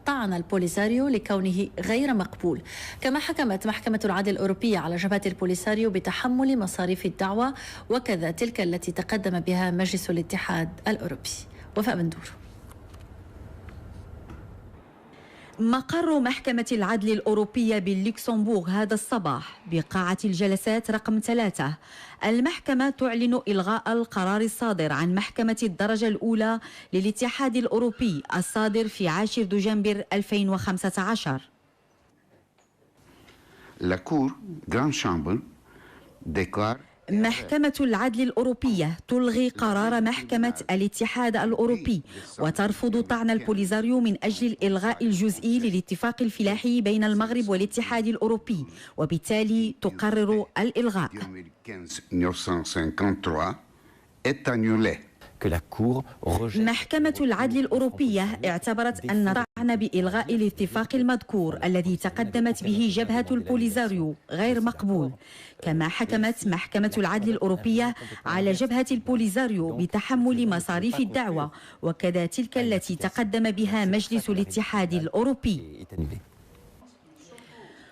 طعن البوليساريو لكونه غير مقبول. كما حكمت محكمة العدل الأوروبية على جبهة البوليساريو بتحمل مصاريف الدعوة وكذا تلك التي تقدم بها مجلس الاتحاد الأوروبي. وفاء بندور. مقر محكمة العدل الأوروبية باللوكسمبورغ هذا الصباح بقاعة الجلسات رقم 3. المحكمة تعلن إلغاء القرار الصادر عن محكمة الدرجة الأولى للاتحاد الأوروبي الصادر في 10 دجنبر 2015. La Cour Grande Chambre déclare محكمة العدل الأوروبية تلغي قرار محكمة الاتحاد الأوروبي وترفض طعن البوليساريو من أجل الإلغاء الجزئي للاتفاق الفلاحي بين المغرب والاتحاد الأوروبي، وبالتالي تقرر الإلغاء. محكمة العدل الأوروبية اعتبرت أن الطعن بإلغاء الاتفاق المذكور الذي تقدمت به جبهة البوليساريو غير مقبول. كما حكمت محكمة العدل الأوروبية على جبهة البوليساريو بتحمل مصاريف الدعوة وكذا تلك التي تقدم بها مجلس الاتحاد الأوروبي.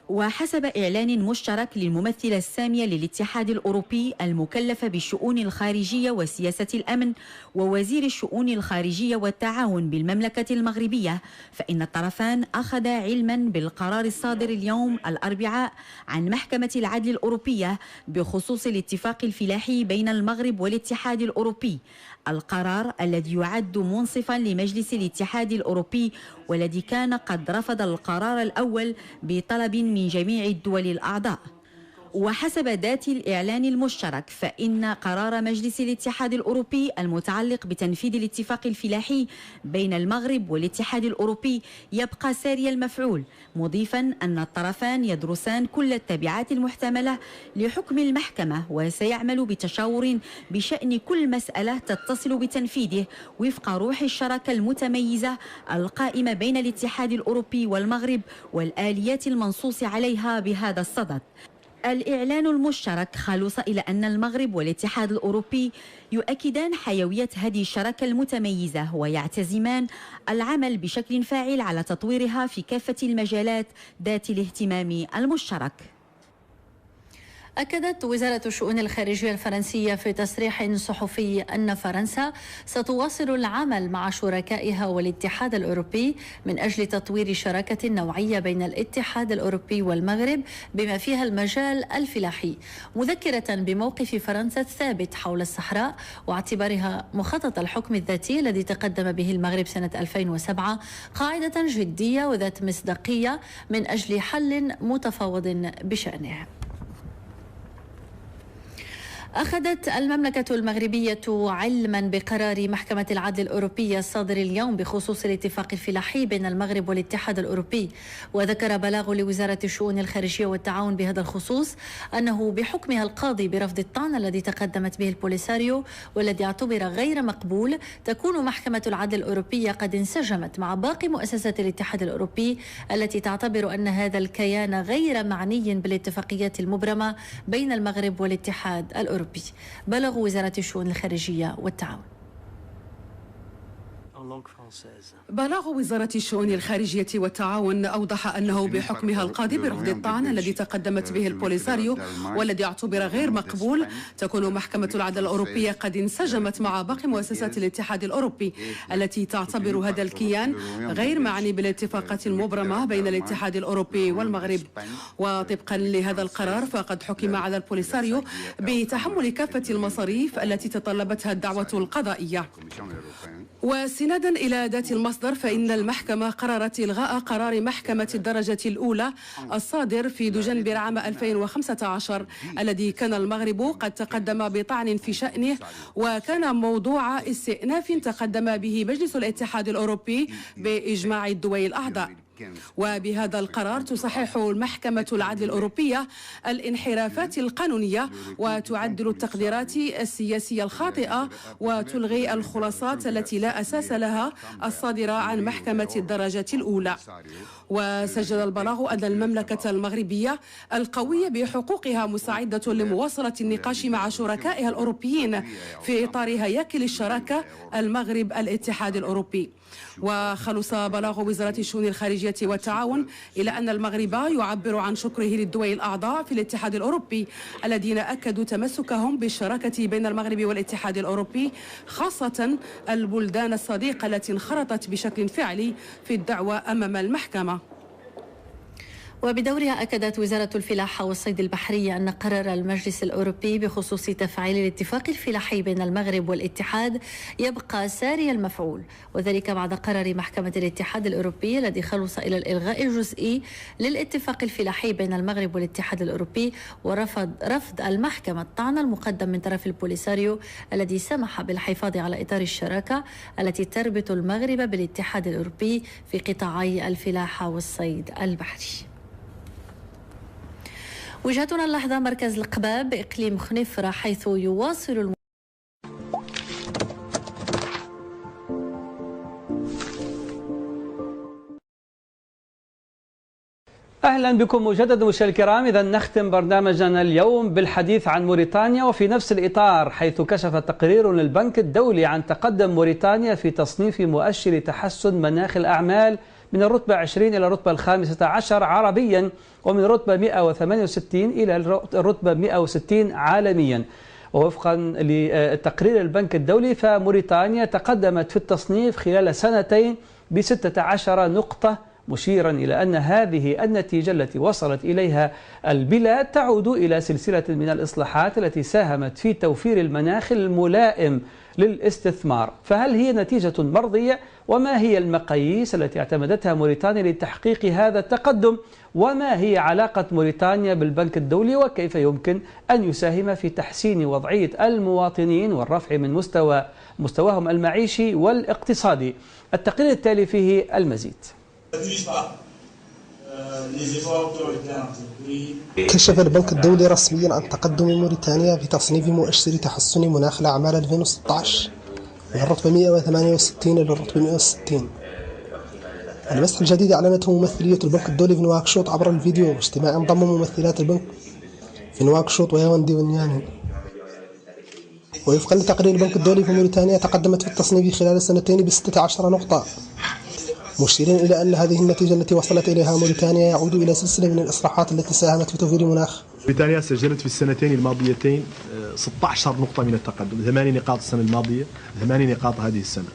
وحسب إعلان مشترك للممثلة السامية للاتحاد الأوروبي المكلفة بالشؤون الخارجية وسياسة الأمن ووزير الشؤون الخارجية والتعاون بالمملكة المغربية، فإن الطرفان أخذا علما بالقرار الصادر اليوم الأربعاء عن محكمة العدل الأوروبية بخصوص الاتفاق الفلاحي بين المغرب والاتحاد الأوروبي، القرار الذي يعد منصفا لمجلس الاتحاد الأوروبي والذي كان قد رفض القرار الأول بطلب من جميع الدول الأعضاء. وحسب ذات الإعلان المشترك فإن قرار مجلس الاتحاد الأوروبي المتعلق بتنفيذ الاتفاق الفلاحي بين المغرب والاتحاد الأوروبي يبقى ساري المفعول، مضيفا أن الطرفان يدرسان كل التبعات المحتملة لحكم المحكمة وسيعمل بتشاور بشأن كل مسألة تتصل بتنفيذه وفق روح الشراكة المتميزة القائمة بين الاتحاد الأوروبي والمغرب والآليات المنصوص عليها بهذا الصدد. الإعلان المشترك خلص إلى أن المغرب والاتحاد الأوروبي يؤكدان حيوية هذه الشراكة المتميزة ويعتزمان العمل بشكل فاعل على تطويرها في كافة المجالات ذات الاهتمام المشترك. أكدت وزارة الشؤون الخارجية الفرنسية في تصريح صحفي أن فرنسا ستواصل العمل مع شركائها والاتحاد الأوروبي من أجل تطوير شراكة نوعية بين الاتحاد الأوروبي والمغرب بما فيها المجال الفلاحي، مذكرة بموقف فرنسا الثابت حول الصحراء واعتبارها مخطط الحكم الذاتي الذي تقدم به المغرب سنة 2007 قاعدة جدية وذات مصداقية من أجل حل متفاوض بشأنه. أخذت المملكة المغربية علما بقرار محكمة العدل الأوروبية الصادر اليوم بخصوص الاتفاق الفلاحي بين المغرب والاتحاد الأوروبي. وذكر بلاغ لوزارة الشؤون الخارجية والتعاون بهذا الخصوص أنه بحكمها القاضي برفض الطعن الذي تقدمت به البوليساريو والذي اعتبر غير مقبول، تكون محكمة العدل الأوروبية قد انسجمت مع باقي مؤسسات الاتحاد الأوروبي التي تعتبر أن هذا الكيان غير معني بالاتفاقيات المبرمة بين المغرب والاتحاد الأوروبي. بلغ وزارة الشؤون الخارجية والتعاون. بلاغ وزارة الشؤون الخارجية والتعاون أوضح أنه بحكمها القاضي برفض الطعن الذي تقدمت به البوليساريو والذي اعتبر غير مقبول، تكون محكمة العدل الأوروبية قد انسجمت مع باقي مؤسسات الاتحاد الأوروبي التي تعتبر هذا الكيان غير معني بالاتفاقات المبرمة بين الاتحاد الأوروبي والمغرب. وطبقا لهذا القرار فقد حكم على البوليساريو بتحمل كافة المصاريف التي تطلبتها الدعوة القضائية. وسنادا إلى ذات المصدر فإن المحكمة قررت إلغاء قرار محكمة الدرجة الأولى الصادر في دجنبر عام 2015 الذي كان المغرب قد تقدم بطعن في شأنه، وكان موضوع استئناف تقدم به مجلس الاتحاد الأوروبي بإجماع الدول الأعضاء. وبهذا القرار تصحح المحكمة العدل الأوروبية الانحرافات القانونية وتعدل التقديرات السياسية الخاطئة وتلغي الخلاصات التي لا أساس لها الصادرة عن محكمة الدرجة الأولى. وسجل البلاغ أن المملكة المغربية القوية بحقوقها مستعدة لمواصلة النقاش مع شركائها الأوروبيين في إطار هياكل الشراكة المغرب الاتحاد الأوروبي. وخلص بلاغ وزارة الشؤون الخارجية والتعاون إلى أن المغرب يعبر عن شكره للدول الأعضاء في الاتحاد الأوروبي الذين أكدوا تمسكهم بالشراكة بين المغرب والاتحاد الأوروبي، خاصة البلدان الصديقة التي انخرطت بشكل فعلي في الدعوة أمام المحكمة. وبدورها أكدت وزارة الفلاحة والصيد البحري أن قرار المجلس الأوروبي بخصوص تفعيل الاتفاق الفلاحي بين المغرب والاتحاد يبقى ساري المفعول، وذلك بعد قرار محكمة الاتحاد الأوروبي الذي خلص إلى الإلغاء الجزئي للاتفاق الفلاحي بين المغرب والاتحاد الأوروبي، ورفض المحكمة الطعن المقدم من طرف البوليساريو الذي سمح بالحفاظ على إطار الشراكة التي تربط المغرب بالاتحاد الأوروبي في قطاعي الفلاحة والصيد البحري. وجهتنا اللحظة مركز القباب بإقليم خنيفرة، حيث يواصل أهلا بكم مجددا مشاهدينا الكرام. إذا نختم برنامجنا اليوم بالحديث عن موريتانيا، وفي نفس الإطار حيث كشف تقرير للبنك الدولي عن تقدم موريتانيا في تصنيف مؤشر تحسن مناخ الأعمال من الرتبة 20 إلى الرتبة 15 عربيا، ومن الرتبة 168 إلى الرتبة 160 عالميا. ووفقا لتقرير البنك الدولي فموريتانيا تقدمت في التصنيف خلال سنتين ب16 نقطة، مشيرا إلى أن هذه النتيجة التي وصلت إليها البلاد تعود إلى سلسلة من الإصلاحات التي ساهمت في توفير المناخ الملائم للاستثمار. فهل هي نتيجة مرضية؟ وما هي المقاييس التي اعتمدتها موريتانيا لتحقيق هذا التقدم؟ وما هي علاقة موريتانيا بالبنك الدولي؟ وكيف يمكن أن يساهم في تحسين وضعية المواطنين والرفع من مستواهم المعيشي والاقتصادي؟ التقرير التالي فيه المزيد. كشف البنك الدولي رسميا عن تقدم موريتانيا في تصنيف مؤشر تحسن مناخ الأعمال 2016 من الرتبة 168 إلى الرتبة 160. المسح الجديد أعلنته ممثلية البنك الدولي في نواكشوط عبر الفيديو باجتماع ضم ممثلات البنك في نواكشوط وياوندي ونيامي. ووفقا لتقرير البنك الدولي في موريتانيا تقدمت في التصنيف خلال السنتين ب16 نقطة، مشيرين إلى أن هذه النتيجة التي وصلت إليها موريتانيا يعود إلى سلسلة من الإصلاحات التي ساهمت في توفير مناخ. موريتانيا سجلت في السنتين الماضيتين 16 نقطة من التقدم، 8 نقاط السنة الماضية، 8 نقاط هذه السنة.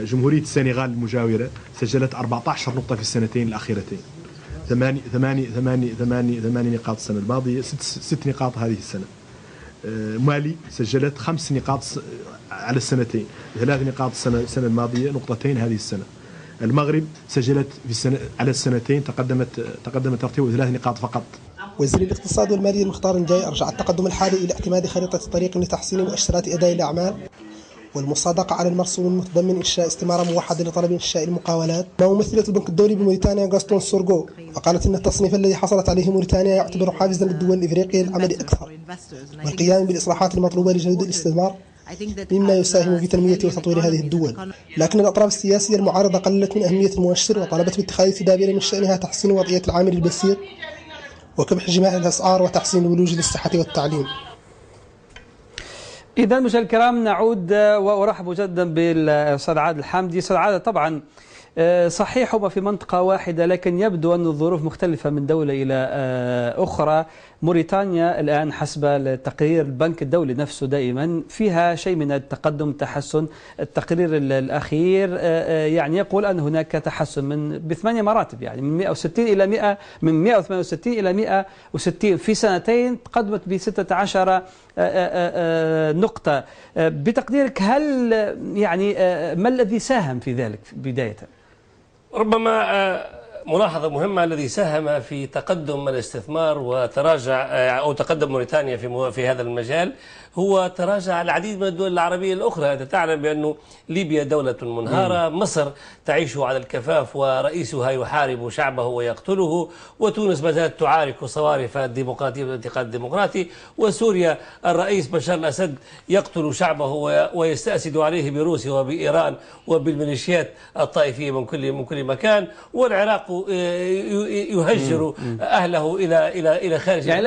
جمهورية السنغال المجاورة سجلت 14 نقطة في السنتين الأخيرتين، 8 نقاط السنة الماضية، 6 نقاط هذه السنة. مالي سجلت 5 نقاط على السنتين، 3 نقاط السنة الماضية، نقطتين هذه السنة. المغرب سجلت في على السنتين تقدمت ترتيبه 3 نقاط فقط. وزير الاقتصاد والمالية المختار الجاي أرجع التقدم الحالي إلى اعتماد خريطة طريق لتحسين مؤشرات أداء الأعمال والمصادقة على المرسوم المتضمن إنشاء استمارة موحدة لطلب إنشاء المقاولات. مع ممثلة البنك الدولي بموريتانيا غاستون سورغو، فقالت إن التصنيف الذي حصلت عليه موريتانيا يعتبر حافزا للدول الإفريقية للعمل أكثر والقيام بالإصلاحات المطلوبة لجلب الاستثمار، مما يساهم في تنمية وتطوير هذه الدول. لكن الأطراف السياسية المعارضة قللت من أهمية المؤشر وطالبت باتخاذ تدابير من شأنها تحسين وضعية العامل البسيط وكبح جماع الأسعار وتحسين الولوج للصحة والتعليم. إذا مشاهدينا الكرام نعود وأرحب مجددا بالأستاذ عادل الحامدي. أستاذ عادل، طبعا صحيح هما في منطقة واحدة، لكن يبدو أن الظروف مختلفة من دولة إلى أخرى. موريتانيا الآن حسب التقرير البنك الدولي نفسه دائما فيها شيء من التقدم التحسن. التقرير الأخير يعني يقول أن هناك تحسن ب8 مراتب، يعني من 160 إلى 100، من 168 إلى 160 في سنتين، تقدمت ب16 نقطة. بتقديرك هل يعني ما الذي ساهم في ذلك بداية؟ ربما ملاحظة مهمة، الذي ساهم في تقدم الاستثمار وتراجع أو تقدم موريتانيا في هذا المجال هو تراجع العديد من الدول العربية الأخرى. أنت تعلم بأن ليبيا دولة منهارة، مصر تعيش على الكفاف ورئيسها يحارب شعبه ويقتله، وتونس ما زالت تعارك صوارف الديمقراطية والانتقال الديمقراطي، وسوريا الرئيس بشار الأسد يقتل شعبه ويستأسد عليه بروسيا وبإيران وبالميليشيات الطائفية من كل مكان، والعراق أو يهجر أهله إلى خارج يعني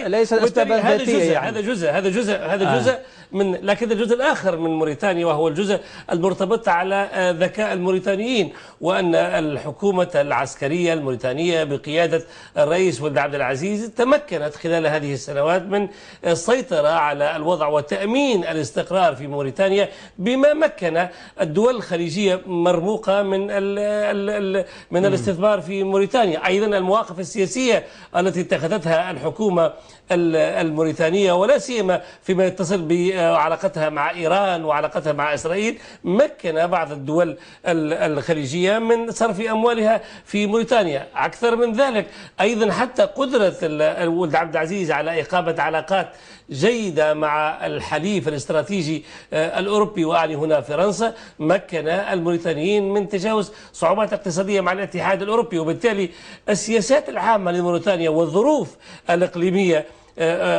ليس الأسباب الذاتية يعني. هذا جزء من، لكن الجزء الآخر من موريتانيا وهو الجزء المرتبط على ذكاء الموريتانيين، وأن الحكومة العسكرية الموريتانية بقيادة الرئيس ولد عبد العزيز تمكنت خلال هذه السنوات من السيطرة على الوضع وتأمين الاستقرار في موريتانيا، بما مكن الدول الخليجية مرموقة من الاستثمار في موريتانيا. أيضا المواقف السياسية التي اتخذتها الحكومة الموريتانية ولا سيما فيما يتصل بعلاقتها مع إيران وعلاقتها مع إسرائيل مكن بعض الدول الخليجية من صرف أموالها في موريتانيا. أكثر من ذلك أيضا حتى قدرة ولد عبد العزيز على إقامة علاقات جيدة مع الحليف الاستراتيجي الأوروبي وأعني هنا فرنسا مكن الموريتانيين من تجاوز صعوبات اقتصادية مع الاتحاد الأوروبي، وبالتالي السياسات العامة لموريتانيا والظروف الإقليمية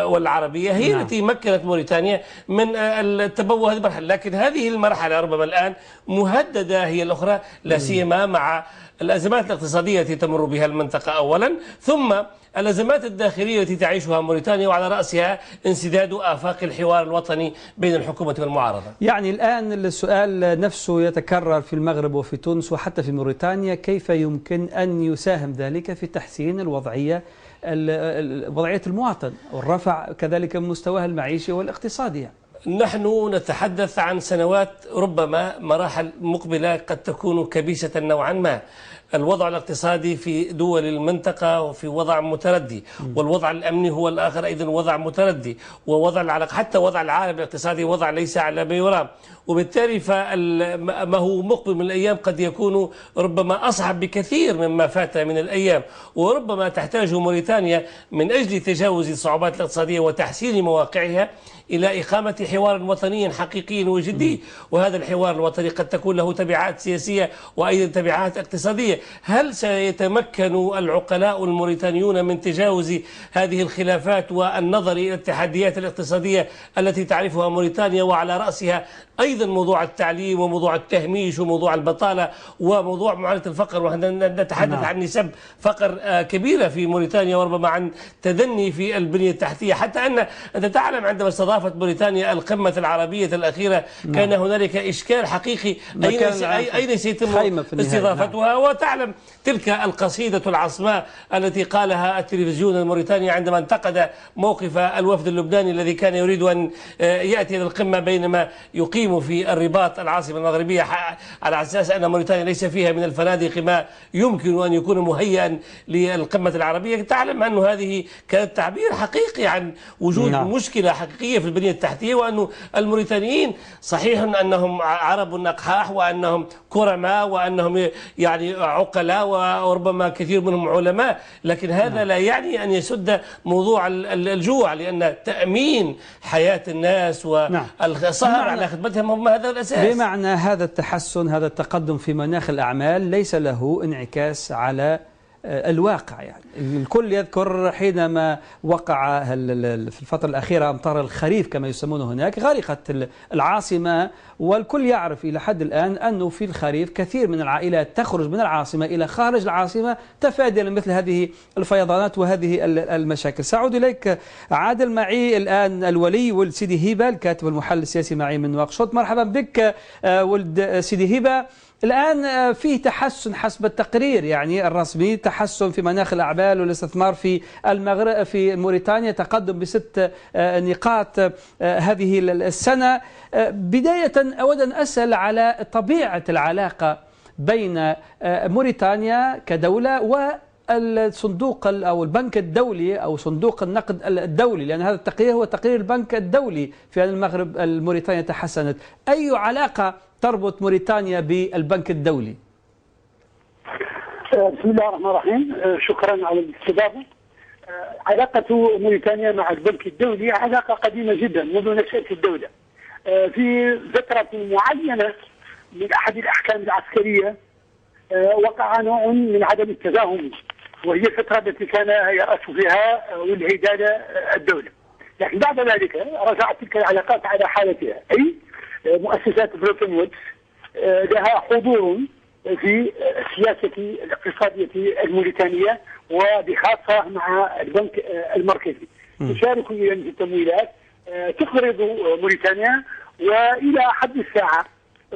والعربية هي التي مكنت موريتانيا من التبوء هذه المرحلة. لكن هذه المرحلة ربما الآن مهددة هي الأخرى، لا سيما مع الأزمات الاقتصادية التي تمر بها المنطقة أولا، ثم الأزمات الداخلية التي تعيشها موريتانيا، وعلى رأسها انسداد آفاق الحوار الوطني بين الحكومة والمعارضة. يعني الآن السؤال نفسه يتكرر في المغرب وفي تونس وحتى في موريتانيا، كيف يمكن أن يساهم ذلك في تحسين وضعية المواطن والرفع كذلك من مستواه المعيشي والاقتصادي؟ نحن نتحدث عن سنوات، ربما مراحل مقبلة قد تكون كبيسة نوعا ما. الوضع الاقتصادي في دول المنطقة وفي وضع متردي، والوضع الأمني هو الآخر أيضا وضع متردي، ووضع العلاقة حتى وضع العالم الاقتصادي وضع ليس على ما يرام، وبالتالي ما هو مقبل من الأيام قد يكون ربما أصعب بكثير مما فات من الأيام، وربما تحتاج موريتانيا من أجل تجاوز الصعوبات الاقتصادية وتحسين مواقعها إلى إقامة حوار وطني حقيقي وجدي، وهذا الحوار الوطني قد تكون له تبعات سياسية وأيضا تبعات اقتصادية. هل سيتمكن العقلاء الموريتانيون من تجاوز هذه الخلافات والنظر إلى التحديات الاقتصادية التي تعرفها موريتانيا، وعلى رأسها أيضا موضوع التعليم وموضوع التهميش وموضوع البطالة وموضوع معاناة الفقر، ونتحدث عن نسب فقر كبيرة في موريتانيا، وربما عن تدني في البنية التحتية، حتى أنت تعلم عندما استضافت موريتانيا القمة العربية الأخيرة كان هنالك إشكال حقيقي أين سيتم استضافتها. وتعلم تلك القصيدة العصماء التي قالها التلفزيون الموريتاني عندما انتقد موقف الوفد اللبناني الذي كان يريد أن يأتي إلى القمة بينما يقيم في الرباط العاصمة المغربية، على أساس أن موريتانيا ليس فيها من الفنادق ما يمكن أن يكون مهيئا للقمة العربية. تعلم أن هذه كانت تعبير حقيقي عن وجود مشكلة حقيقية في البنية التحتية، وأن الموريتانيين صحيح أنهم عرب أقحاح وأنهم كرماء وأنهم يعني عقلاء وربما كثير منهم علماء، لكن هذا لا يعني أن يسد موضوع الجوع، لأن تأمين حياة الناس والسهر على خدمتهم هم هذا الأساس. بمعنى هذا التحسن، هذا التقدم في مناخ الأعمال ليس له انعكاس على الواقع. يعني الكل يذكر حينما وقع في الفترة الأخيرة أمطار الخريف كما يسمونه هناك، غرقت العاصمة، والكل يعرف إلى حد الآن أنه في الخريف كثير من العائلات تخرج من العاصمة إلى خارج العاصمة تفاديا لمثل هذه الفيضانات وهذه المشاكل. سأعود إليك عادل. معي الآن الولي ولد سيدي هبة الكاتب والمحلل السياسي معي من نواكشوط. مرحبا بك ولد سيدي هبة. الآن فيه تحسن حسب التقرير يعني الرسمي، تحسن في مناخ الأعمال والاستثمار في المغرب في موريتانيا، تقدم ب6 نقاط هذه السنة. بداية أود أن أسأل على طبيعة العلاقة بين موريتانيا كدولة والصندوق أو البنك الدولي أو صندوق النقد الدولي، لأن هذا التقرير هو تقرير البنك الدولي في أن المغرب موريتانيا تحسنت. أي علاقة تربط موريتانيا بالبنك الدولي؟ بسم الله الرحمن الرحيم. شكرا على الاستضافة. علاقة موريتانيا مع البنك الدولي علاقة قديمة جدا منذ نشأة الدولة. في فترة معينة من أحد الأحكام العسكرية وقع نوع من عدم التفاهم، وهي الفترة التي كان يرأس فيها والهيدالة الدولة، لكن بعد ذلك رجعت تلك العلاقات على حالتها، أي مؤسسات بريتون وودز لها حضور في السياسة الاقتصادية الموريتانية وبخاصة مع البنك المركزي. تشارك في التمويلات، تقرض موريتانيا، وإلى حد الساعة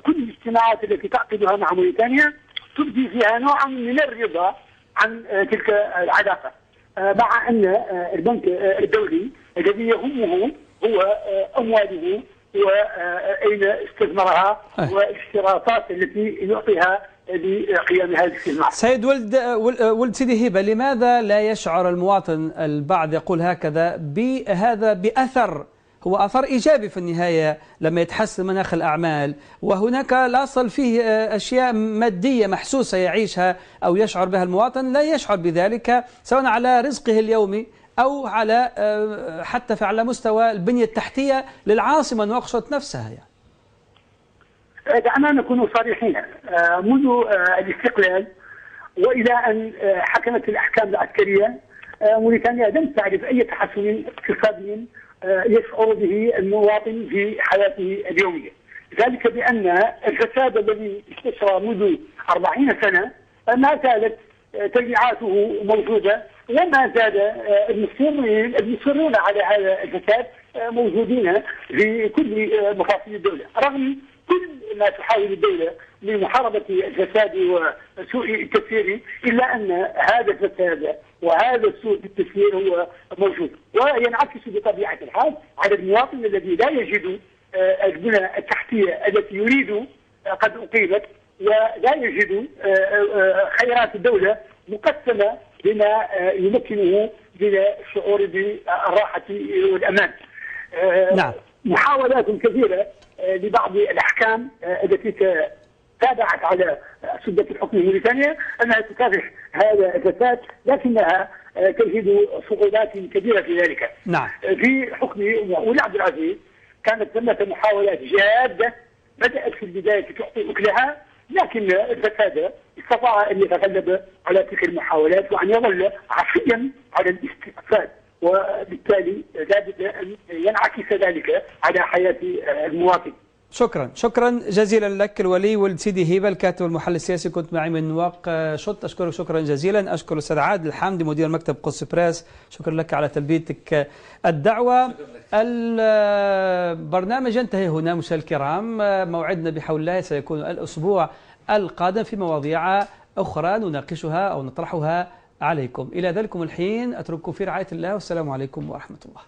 كل الاجتماعات التي تعقدها مع موريتانيا تبدي فيها نوعا من الرضا عن تلك العلاقة، مع أن البنك الدولي الذي يهمه هو أمواله وأين استثمرها والاشتراطات التي يعطيها لقيام هذه الخدمات. سيد ولد سيدي هبة، لماذا لا يشعر المواطن، البعض يقول هكذا، بهذا بأثر، هو أثر إيجابي في النهاية لما يتحسن مناخ الأعمال، وهناك الأصل فيه أشياء مادية محسوسة يعيشها أو يشعر بها المواطن، لا يشعر بذلك سواء على رزقه اليومي أو على حتى على مستوى البنية التحتية للعاصمة نواكشوط نفسها يعني. دعنا نكون صريحين، منذ الاستقلال وإلى أن حكمت الأحكام العسكرية موريتانيا لم تعرف أي تحسن اقتصادي يشعر به المواطن في حياته اليومية، ذلك بأن الفساد الذي استشرى منذ 40 سنة ما زالت تبعاته موجودة، وما زال المصرون على هذا الفساد موجودين في كل مفاصل الدولة، رغم كل ما تحاول الدولة لمحاربة الفساد وسوء التسيير، إلا أن هذا الفساد وهذا سوء التسيير هو موجود، وينعكس بطبيعة الحال على المواطن الذي لا يجد البنى التحتية التي يريد قد أقيمت، ولا يجد خيرات الدولة مقسمة بما يمكنه من الشعور بالراحة والأمان. نعم. محاولات كثيرة لبعض الأحكام التي تابعت على سدة الحكم الموريتانية أنها تكافح هذا الفساد، لكنها تجد صعوبات كبيرة في ذلك. نعم. في حكم ولي عبد العزيز كانت ثمة محاولات جادة بدأت في البداية تعطي أكلها، لكن الفساد استطاع أن يتغلب على تلك المحاولات وأن يظل عصيا على الاستقطاب، وبالتالي لابد أن ينعكس ذلك على حياة المواطن. شكرا جزيلا لك الولي ولد سيدي هبة، الكاتب والمحلل السياسي، كنت معي من نواكشوط. أشكرك شكرا جزيلا. أشكر الأستاذ عادل الحامدي مدير مكتب قدس براس، شكرا لك على تلبيتك الدعوة. البرنامج ينتهي هنا مشاهدينا الكرام، موعدنا بحول الله سيكون الأسبوع القادم في مواضيع أخرى نناقشها أو نطرحها عليكم. إلى ذلكم الحين أترككم في رعاية الله، والسلام عليكم ورحمة الله.